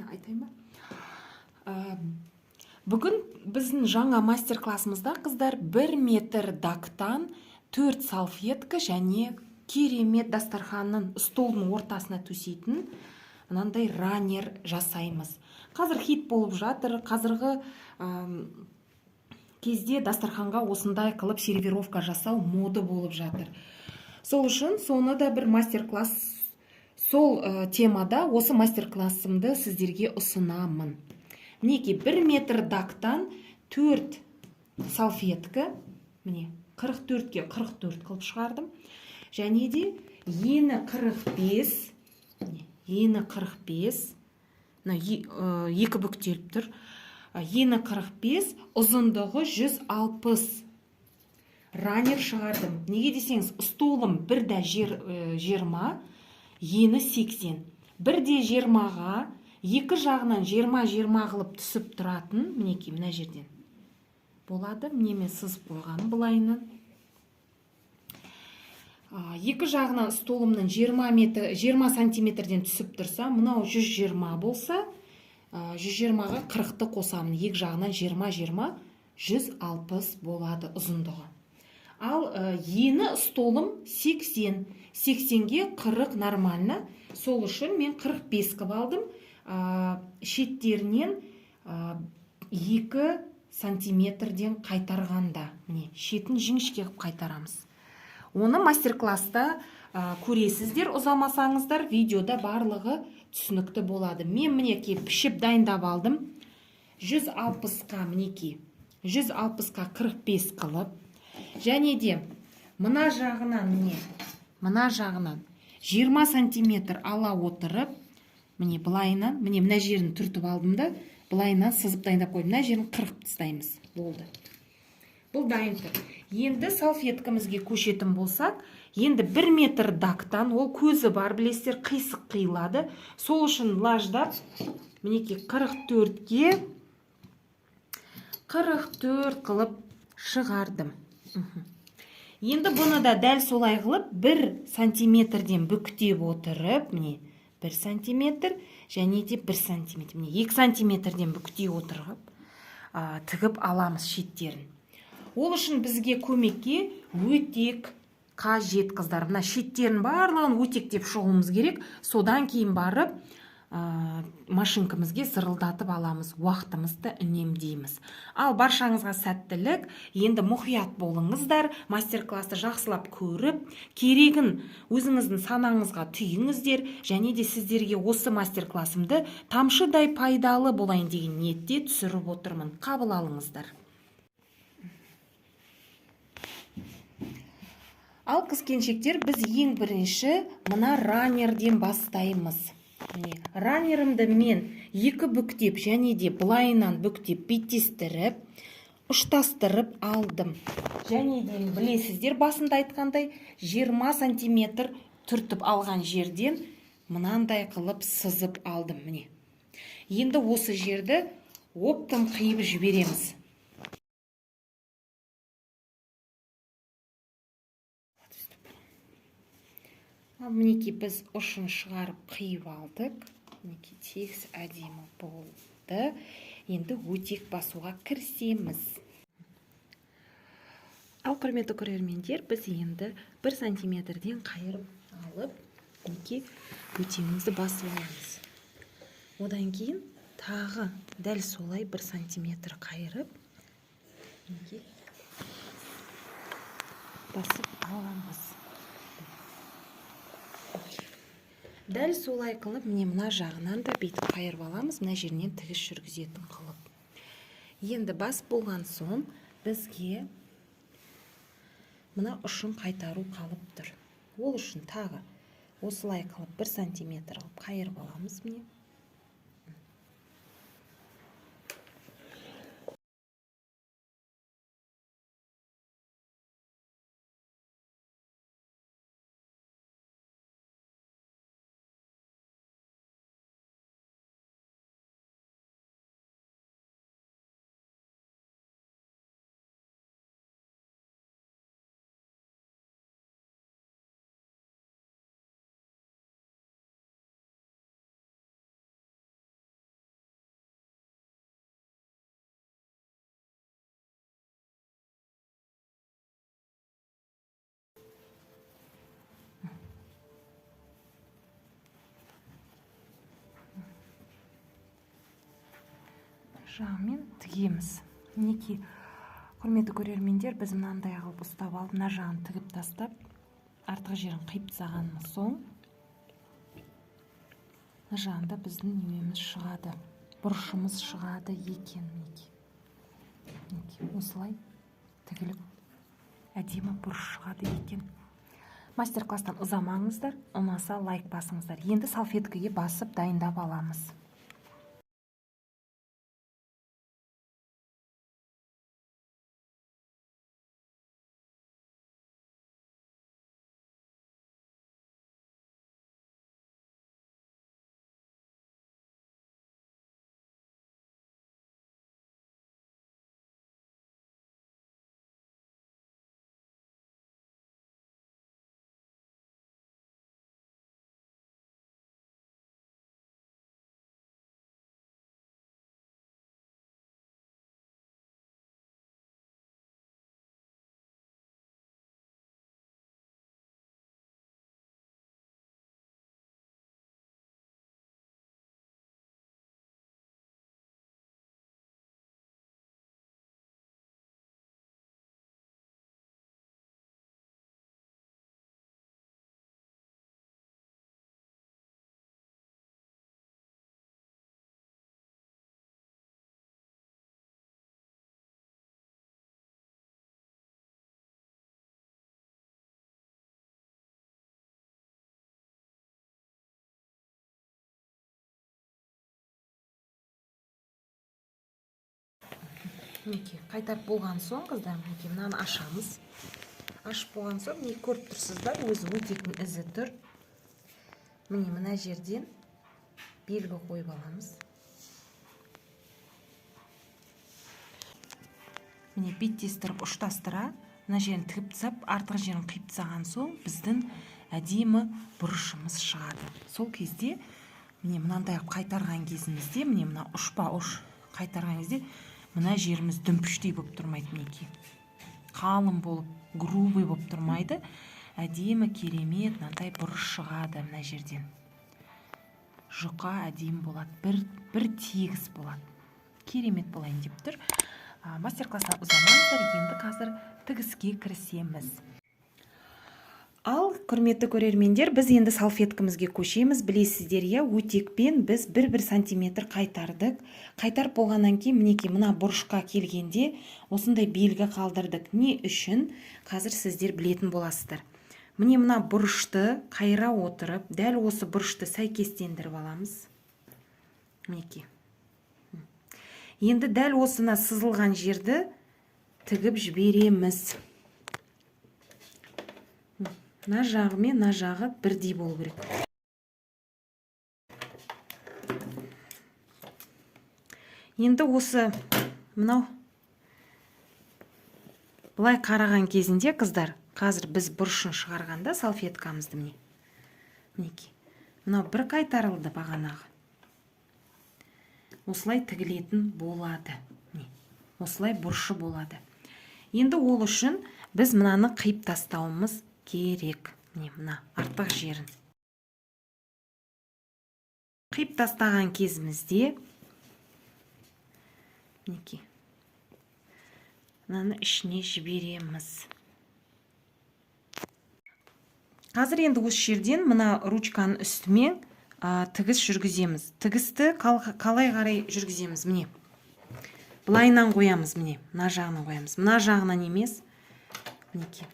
айтайын ба? Бүгін біздің жаңа мастер-классымызда қыздар 1 метр дактан 4 салфетка және керемет дастарханның столдың ортасына төсейтін мынандай ранер жасаймыз. Қазір хит болып жатыр. Қазіргі кезде дастарханға осындай қылып сервировка жасау моды болып жатыр. Сол үшін соны да бір мастер-класс, сол темада осы мастер-классымды сіздерге ұсынамын. Мінеки 1 метр дактан 4 салфетка, міне 44-ке 44 қылып шығардым. Және де ені 45, ені 45, екі бүктеліп тұр. Ені 45, ұзындығы 160 ранер шығардым. Неге десеңіз, столым 1-де 20, ені 80. 1-де 20-ға екі жағынан 20-20 қылып түсіп тұратын, мінеки мына жерден болады. Мінемен сызып қойғаным былайынан. Екі жағынан столымның 20 сантиметрден түсіп тұрса, мынау 120 болса, 120-ға 40-ты қосамын. Екі жағынан 20-20, 160 болады ұзындығы. Ал ені столым 80. 80-ге 40 нормально. Сол үшін мен 45 қып алдым. Шеттерінен 2 сантиметрден қайтарғанда. Шетін жіңішке қып қайтарамыз. Оны мастер-класста көресіздер, ұзамасаңыздар, видеода барлығы түсінікті болады. Мен мінеки пішіп дайындап алдым. 160-қа мінеки 160-қа 45 қылып, және де мына жағынан 20 сантиметр ала отырып, міне былайынан, мына жерін түртіп алдым да, былайынан сызып дайындап қойдым. Мына жерін 40 тастаймыз. Болды. Бұл дайын тұр. Енді салфеткамызге көшетін болсақ, енді 1 метр дактан, ол көзі бар, білесіздер, қисық қиылады. Сол үшін лаждап, мінеки 44-ке 44 қылып шығардым. Енді бұны да дәл солай қылып 1 сантиметрден бүктеп отырып, міне 1 сантиметр және де 1 сантиметр, міне 2 сантиметрден бүктеп отырып тігіп аламыз шеттерін. Ол үшін бізге көмекке өтек қажет, қыздар. Мына шеттерін барлығын өтектеп шығуымыз керек. Содан кейін барып машинкамызге зырылдатып аламыз, уақытымызды үнемдейміз. Ал баршаңызға сәттілік. Енді мұқият болыңыздар, мастер-класты жақсылап көріп, керегін өзіңіздің санаңызға түйіңіздер, және де сіздерге осы мастер-классымды тамшыдай пайдалы болайын деген ниетте түсіріп отырмын. Қабыл алыңыздар. Ал қыз-келіншектер, біз ең бірінші мына ранерден бастаймыз. Ранерімді мен 2 бүктеп және де былайынан бүктеп беттестіріп, ұштастырып алдым. Және де білесіздер, басында айтқандай 20 сантиметр түртіп алған жерден мынандай қылып сызып алдым. Енді осы жерді оптым қиып жібереміз. Мінеки біз ұшын шығарып қиып алдық. Мінеки тегіс әдемі болды. Енді өтек басуға кірісеміз. Ал құрметті көрермендер, біз енді 1 сантиметрден қайырып алып, мінеки өтегімізді басып аламыз. Одан кейін тағы дәл солай 1 сантиметр қайырып, мінеки басып аламыз. Дәл солай қылып, мына жағынан да бейтіп қайырып аламыз, мына жерінен тігіс жүргізетін қылып. Енді бас болған соң, бізге мына ұшын қайтару қалып тұр. Ол үшін тағы осылай қылып 1 сантиметр қылып қайырып аламыз. жағымен тігеміз. Мінекей, құрметті көрермендер, біз мынандай қылып ұстап алып, мына жағын тігіп тастап, артық жерін қиып тастағанымыз соң, мына жағында біздің немеміз шығады, бұрышымыз шығады екен. Мінекей, осылай тігіліп, әдемі бұрыш шығады екен. Мастер-класстан ұзамаңыздар, ұнаса лайк басыңыздар. Енді салфеткіге басып дайындап аламыз. Мінекей, қайтарып болған соң, қыздар, мінекей, мынаны ашамыз. Ашып болған соң, не көріп тұрсыздар, өзі өтектің ізі тұр. Мына жерден белгі қойып аламыз. Беттестіріп, ұштастыра, мына жерін тігіп тастап, артық жерін қиып тастаған соң, біздің әдемі бұрышымыз шығады. Сол кезде, мынандай қайтарған кезімізде, мына ұшпа ұш қайтарған кезде, мына жеріміз дүмпіштей болып тұрмайды. Мінекей, қалың болып, грубый болып тұрмайды. Әдемі, керемет, мынандай бұрыш шығады мына жерден. Жұқа әдемі болады, бір тегіс болады. Керемет болайын деп тұр. Мастер-класстан ұзамаңыздар, енді қазір тігіске кірісеміз. Ал, құрметті көрермендер, біз енді салфеткімізге көшеміз. Білесіздер, өтекпен біз 1-1 сантиметр қайтардық. Қайтарып болғаннан кейін, мінекей, мына бұрышқа келгенде осындай белгі қалдырдық. Не үшін? Қазір сіздер білетін боласыздар. Мына бұрышты қайра отырып, дәл осы бұрышты сәйкестендіріп аламыз. Мінекей. Енді дәл осына сызылған жерді тігіп жібереміз. Мына жағы мен мына жағы бірдей болу керек. Енді осы мынау былай қараған кезінде, қыздар, қазір біз бұрышын шығарғанда салфеткамызды мінекей, мынау бір қайтарылды бағанағы. Осылай тігілетін болады. Осылай бұрышы болады. Енді ол үшін біз мынаны қиып тастауымыз керек. Мына артық жерін қиып тастаған кезімізде, мінекей, мынаны ішіне жібереміз. Қазір енді осы жерден мына ручканың үстімен тігіс жүргіземіз. Тігісті қалай қарай жүргіземіз? Былайынан қоямыз, мына жағынан қоямыз. Мына жағынан емес, мінекей.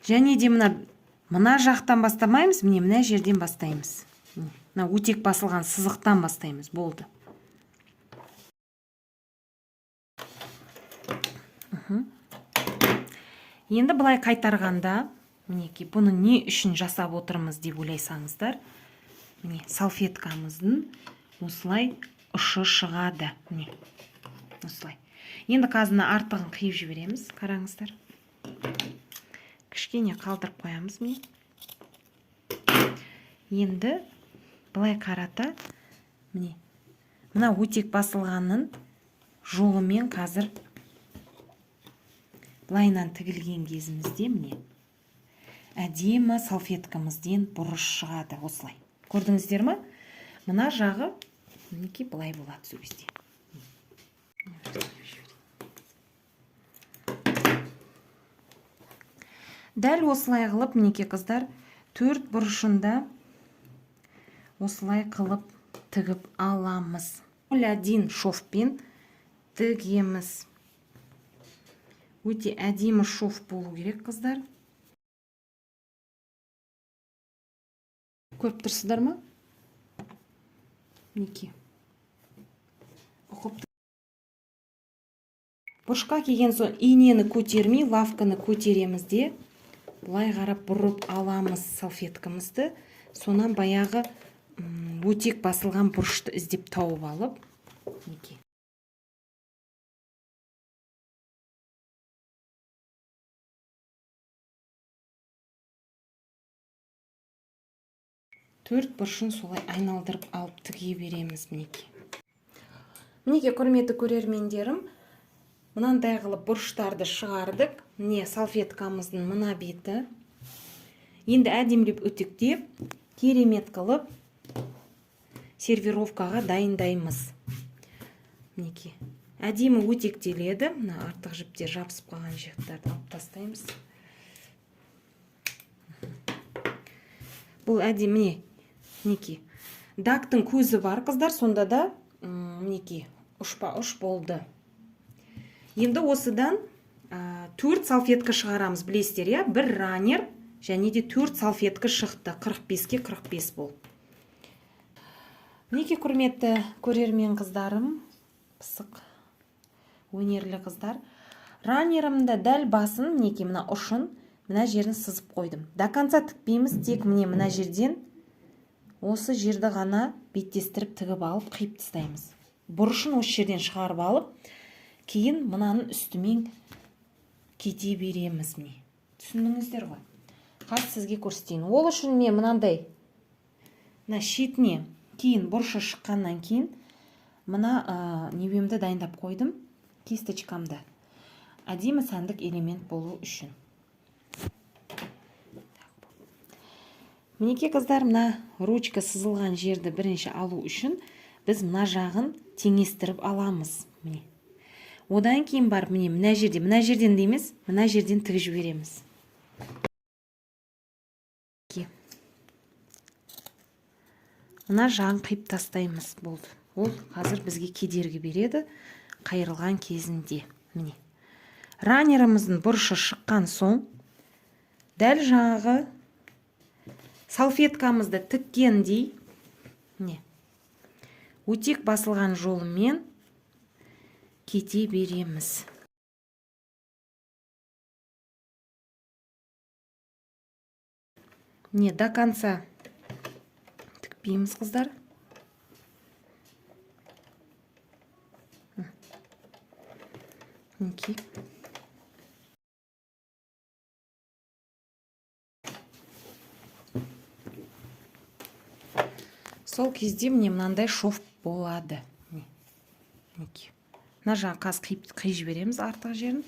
Және де мына жақтан бастамаймыз, мына жерден бастаймыз. Мына өтек басылған сызықтан бастаймыз. Болды. Енді былай қайтарғанда, мінекей, бұны не үшін жасап отырмыз деп ойлайсаңыздар, салфеткамыздың осылай ұшы шығады. Осылай. Енді қазір артығын қиып жібереміз. Қараңыздар. Кішкене қалдырып қоямыз. Енді былай қарата, мына өтек басылғанын жолымен қазір былайынан тігілген кезімізде, әдемі салфеткамызден бұрыш шығады. Осылай. Көрдіңіздер ме? Мына жағы мінекей былай болады сол кезде. Дәл осылай қылып, мінекей қыздар, 4 бұрышында осылай қылып тігіп аламыз. 0,1 шовпен тігеміз. Өте әдемі шов болу керек, қыздар. Көріп тұрсыздар ма? Мінекей. Бұрышқа келген соң инені көтермей, лавканы көтереміз де, бұлай қарап бұрып аламыз салфеткамызды. Сонан баяғы өтек басылған бұрышты іздеп тауып алып, мінекей. Төрт бұрышын солай айналдырып алып тіге береміз, мінекей. Мінекей, құрметті көрермендерім, мынандай қылып бұрыштарды шығардық. Міне салфеткамыздың мына беті. Енді әдемілеп өтектеп, керемет қылып сервировкаға дайындаймыз. Мінекей. Әдемі өтектеледі. Мына артық жіптер жабысып қалған жақтарды алып тастаймыз. Бұл әдемі, мінекей. Дактың көзі бар, қыздар, сонда да мінекей ұшпа-ұш болды. Енді осыдан 4 салфетка шығарамыз, білесіздер, я? Бір ранер және де 4 салфетка шықты. 45-ке 45 бол. Мінекей, құрметті көрермен қыздарым, пысық өнерлі қыздар. Ранерімді дәл басын, мінекей, мына ұшын, мына жерін сызып қойдым. До конца тікпейміз, тек мына жерден осы жерді ғана беттестіріп тігіп алып, қиып тастаймыз. Бұрышын осы жерден шығарып алып, кейін мынаның үстімен кете береміз. Түсіндіңіздер ғой? Қазір сізге көрсетейін. Ол үшін мен мынандай шетіне кейін бұрышы шыққаннан кейін мына невемді дайындап қойдым, кисточкамды. Әдемі сәндік элемент болу үшін. Мінекей, қыздар, мына ручка сызылған жерді бірінші алу үшін біз мына жағын теңестіріп аламыз. Одан кейін барып, мына жерден дейміз, мына жерден тігіп жібереміз. Мына жағын қиып тастаймыз, болды. Ол қазір бізге кедергі береді қайырылған кезінде. Міне. Ранеріміздің бұрышы шыққан соң, дәл жаңағы салфеткамызды тіккендей, өтек басылған жолымен кете береміз. До конца тікпейміз, қыздар. Мінекей. Сол кезде мынандай шов болады. Мінекей. Мына жағын қазір қиып жібереміз артық жерін.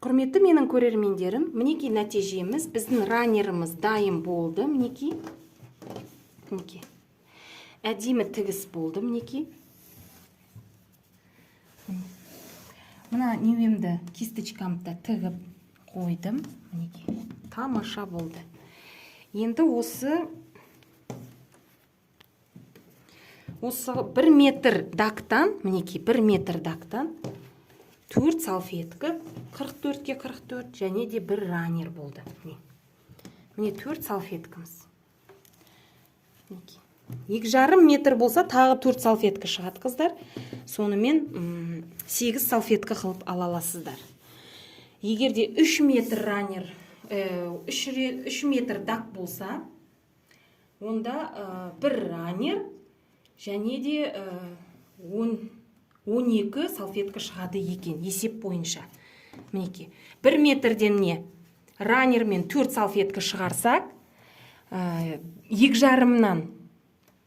Құрметті менің көрермендерім, мінекей нәтижеміз, біздің ранеріміз дайын болды, мінекей. Әдемі тігіс болды, мінекей. Мына невемді, кисточкамды тігіп қойдым, мінекей. Тамаша болды. Енді осы 1 метр дактан, мінекей, 1 метр дактан 4 салфетка, 44-ке 44, және де 1 ранер болды. Міне 4 салфеткамыз. 2,5 метр болса, тағы 4 салфетка шығады, қыздар. Сонымен 8 салфетка қылып ала аласыздар. Егерде 3 метр ранер, 3 метр дак болса, онда 1 ранер, және де 12 салфетка шығады екен, есеп бойынша. Мінекей, 1 метрден ранермен 4 салфетка шығарсақ, 2,5-нан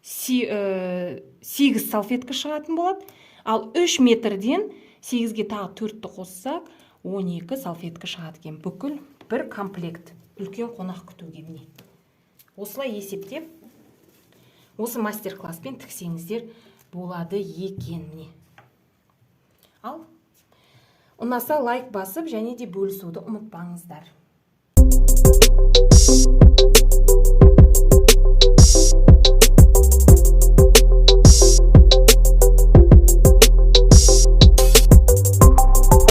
8 салфетка шығатын болады. Ал 3 метрден 8-ге тағы 4-ті қоссақ, 12 салфетка шығады екен. Бүкіл бір комплект. Үлкен қонақ күтуге міне. Осылай есептеп, осы мастер-класспен тіксеңіздер болады екен міне. Ал ұнаса лайк басып, және де бөлісуді ұмытпаңыздар.